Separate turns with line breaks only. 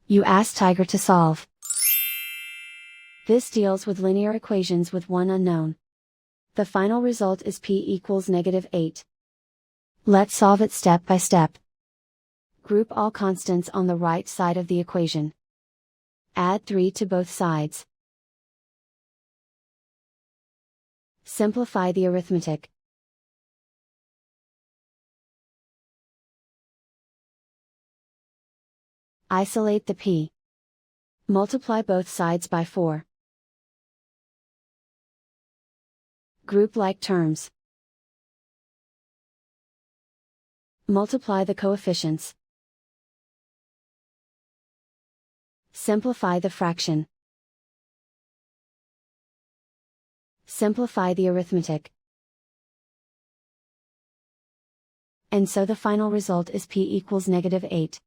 You ask Tiger to solve. This deals with linear equations with one unknown. The final result is p equals -8. Let's solve it step by step. Group all constants on the right side of the equation. Add 3 to both sides. Simplify the arithmetic. Isolate the p. Multiply both sides by 4. Group like terms. Multiply the coefficients. Simplify the fraction. Simplify the arithmetic. And so the final result is p equals -8.